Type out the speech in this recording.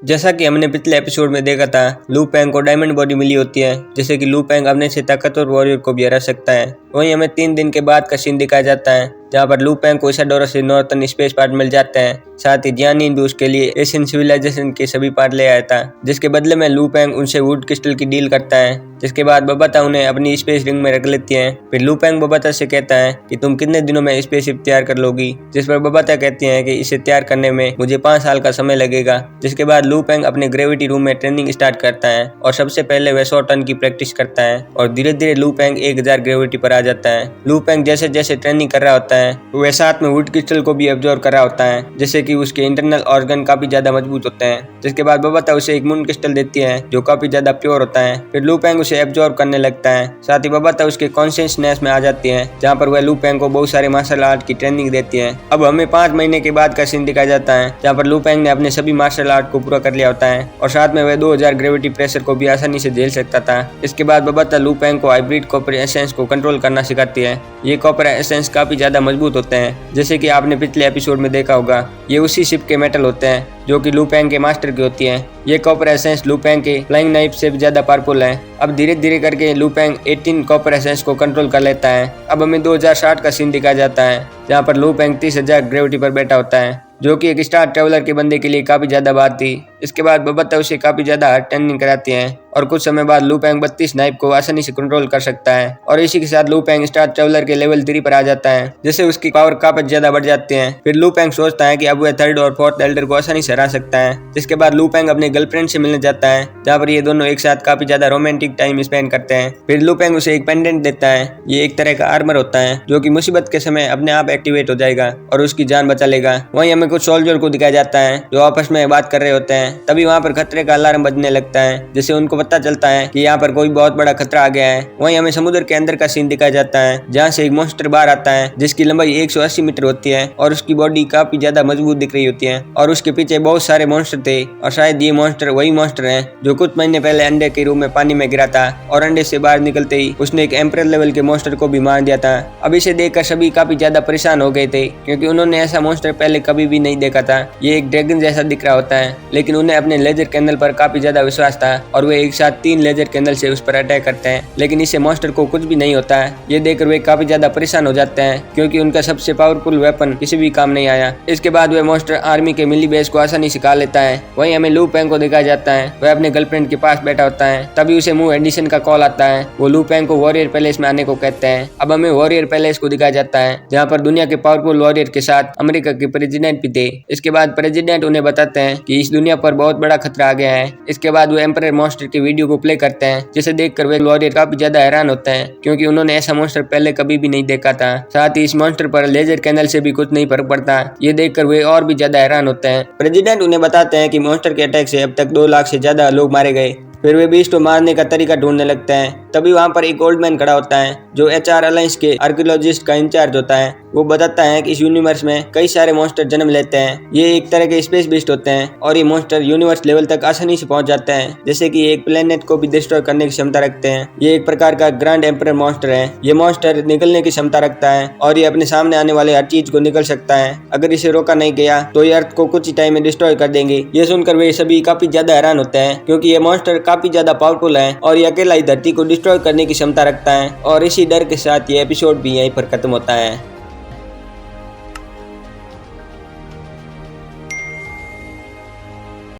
जैसा कि हमने पिछले एपिसोड में देखा था, लू पेंग को डायमंड बॉडी मिली होती है, जैसे कि लू पेंग अपने से ताकतवर वॉरियर को भी हरा सकता है। वहीं हमें 3 दिन के बाद का सीन दिखाया जाता है, जहां पर लू पेंग को इसाडोरा से नॉर्थन स्पेस पार्ट मिल जाते हैं। साथ ही जियानिन भी उसके लिए एशियन सिविलाइजेशन के सभी पार्ट ले आया था, जिसके बदले में लू पेंग उनसे वुड क्रिस्टल की डील करता है। जिसके बाद बबाता उन्हें अपनी स्पेस रिंग में रख लेती है। फिर लू पेंग बबाता से कहता है कि तुम कितने दिनों में स्पेसशिप तैयार कर लोगी, जिस पर बबाता कहती है कि इसे तैयार करने में मुझे 5 साल का समय लगेगा। जिसके बाद लू पेंग अपने ग्रेविटी रूम में ट्रेनिंग स्टार्ट करता है और सबसे पहले वह 100 टन की प्रैक्टिस करता है और धीरे धीरे लू पेंग 1000 ग्रेविटी पर आ जाता है। लू पेंग जैसे जैसे ट्रेनिंग कर रहा होता है, वह साथ में वुड क्रिस्टल को भी एब्जॉर्ब कर रहा होता है, जिससे कि उसके इंटरनल ऑर्गन काफी ज्यादा मजबूत होते हैं। जिसके बाद बबाता उसे एक मून क्रिस्टल देती है जो काफी ज्यादा प्योर होता है। फिर लू पेंग उसे एब्जॉर्ब करने लगता है। साथ ही बबाता उसके कॉन्शियसनेस में आ जाती है, जहाँ पर वह लू पेंग को बहुत सारे मार्शल आर्ट की ट्रेनिंग देती है। अब हमें 5 महीने के बाद का सीन दिखाया जाता है, जहाँ पर लू पेंग ने अपने सभी मार्शल आर्ट को पूरा कर लिया होता है और साथ में वह 2000 ग्रेविटी प्रेशर को भी आसानी से झेल सकता था। इसके बाद बबाता लू पेंग को हाइब्रिड कॉपर एसेंस को कंट्रोल करना सिखाती है। ये कॉपर एसेंस काफी ज्यादा मजबूत होते हैं, जैसे कि आपने पिछले एपिसोड में देखा होगा। ये उसी शिप के मेटल होते हैं जो कि लू पेंग के मास्टर की होती है। ये कॉपर एसेंस लू पेंग के फ्लाइंग नाइफ से भी ज्यादा पावरफुल है। अब धीरे धीरे करके लू पेंग 18 कॉपर एसेंस को कंट्रोल कर लेता है। अब हमें 2060 का सीन दिखाया जाता है, जहाँ पर लू पेंग 30,000 ग्रेविटी पर बैठा होता है, जो कि एक स्टार ट्रेवलर के बंदे के लिए काफी ज्यादा बात थी। इसके बाद बबाता उसे काफी ज्यादा हार्ड ट्रेनिंग कराती है और कुछ समय बाद लू पेंग 32 नाइफ को आसानी से कंट्रोल कर सकता है और इसी के साथ लू पेंग स्टार ट्रेवलर के लेवल 3 पर आ जाता है, जिससे उसकी पावर काफी ज्यादा बढ़ जाती है। फिर लू पेंग सोचता है कि अब वह 3rd और 4th एल्डर को आसानी से हरा सकता है। जिसके बाद लू पेंग अपने गर्लफ्रेंड से मिलने जाता है, जहाँ पर ये दोनों एक साथ काफी ज्यादा रोमांटिक टाइम स्पेंड करते हैं। फिर लू पेंग उसे एक पेंडेंट देता है। ये एक तरह का आर्मर होता है जो कि मुसीबत के समय अपने आप एक्टिवेट हो जाएगा और उसकी जान बचा लेगा। वहीं हमें कुछ सोल्जर को दिखाया जाता है जो आपस में बात कर रहे होते हैं। तभी वहाँ पर खतरे का अलार्म बजने लगता है, जिससे उनको पता चलता है कि यहाँ पर कोई बहुत बड़ा खतरा आ गया है। वहीं हमें समुद्र के अंदर का सीन दिखाया जाता है, जहाँ से एक मॉन्स्टर बाहर आता है जिसकी लंबाई 180 मीटर होती है और उसकी बॉडी काफी ज्यादा मजबूत दिख रही होती है और उसके पीछे बहुत सारे मॉन्स्टर थे और शायद ये मॉन्स्टर वही मॉन्स्टर है जो कुछ महीने पहले अंडे के रूप में पानी में गिरा था और अंडे से बाहर निकलते ही उसने एक एम्परर लेवल के मॉन्स्टर को भी मार दिया था। अब इसे देखकर सभी काफी ज्यादा परेशान हो गए थे, क्योंकि उन्होंने ऐसा मॉन्स्टर पहले कभी भी नहीं देखा था। ये एक ड्रैगन जैसा दिख रहा होता है, लेकिन उन्हें अपने लेजर कैंडल पर काफी ज्यादा विश्वास था और वे एक साथ 3 लेजर कैंडल से उस पर अटैक करते हैं, लेकिन इससे मॉन्स्टर को कुछ भी नहीं होता है। ये देखकर वे काफी ज्यादा परेशान हो जाते हैं, क्योंकि उनका सबसे पावरफुल वेपन किसी भी काम नहीं आया। इसके बाद वह मॉन्स्टर आर्मी के मिली बेस को आसानी से खा लेता है। वहीं हमें लू पेंग को दिखाया जाता है, वह अपने गर्लफ्रेंड के पास बैठा होता है। तभी उसे मूव एडिशन का कॉल आता है। वो लू पेंग को वॉरियर पैलेस में आने को कहते हैं। अब हमें वॉरियर पैलेस को दिखाया जाता है, जहाँ पर दुनिया के पावरफुल वॉरियर के साथ अमेरिका के प्रेसिडेंट भी थे। इसके बाद प्रेसिडेंट उन्हें बताते हैं कि इस दुनिया पर बहुत बड़ा खतरा आ गया है। इसके बाद वो एम्परर मॉन्स्टर की वीडियो को प्ले करते हैं, जिसे देखकर वे वॉरियर काफी ज्यादा हैरान होते हैं, क्योंकि उन्होंने ऐसा मॉन्स्टर पहले कभी भी नहीं देखा था। साथ ही इस मॉन्स्टर पर लेजर कैंडल से भी कुछ नहीं फर्क पड़ता। ये देखकर वे और भी ज्यादा हैरान होते हैं। प्रेसिडेंट उन्हें बताते हैं कि मॉन्स्टर के अटैक से अब तक 2 लाख से ज्यादा लोग मारे गए। फिर वे बीस्ट को मारने का तरीका ढूंढने लगते हैं। तभी वहां पर एक ओल्ड मैन खड़ा होता है जो HR अलायंस के आर्कियोलॉजिस्ट का इंचार्ज होता है। वो बताता है कि इस यूनिवर्स में कई सारे मॉन्स्टर जन्म लेते हैं। ये एक तरह के स्पेस बीस्ट होते हैं और ये मॉन्स्टर यूनिवर्स लेवल तक आसानी से पहुंच जाते हैं, जैसे कि एक प्लेनेट को भी डिस्ट्रॉय करने की क्षमता रखते हैं। ये एक प्रकार का ग्रैंड एम्परर मॉन्स्टर है। ये मॉन्स्टर निकलने की क्षमता रखता है और ये अपने सामने आने वाले हर चीज को निकल सकता है। अगर इसे रोका नहीं गया तो ये अर्थ को कुछ ही टाइम में डिस्ट्रॉय कर देंगे। ये सुनकर वे सभी काफी ज्यादा हैरान होते हैं, क्योंकि ये मॉन्स्टर काफी ज्यादा पावरफुल है और ये अकेला ही धरती को डिस्ट्रॉय करने की क्षमता रखता है। और इसी डर के साथ ये एपिसोड भी यहीं पर खत्म होता है।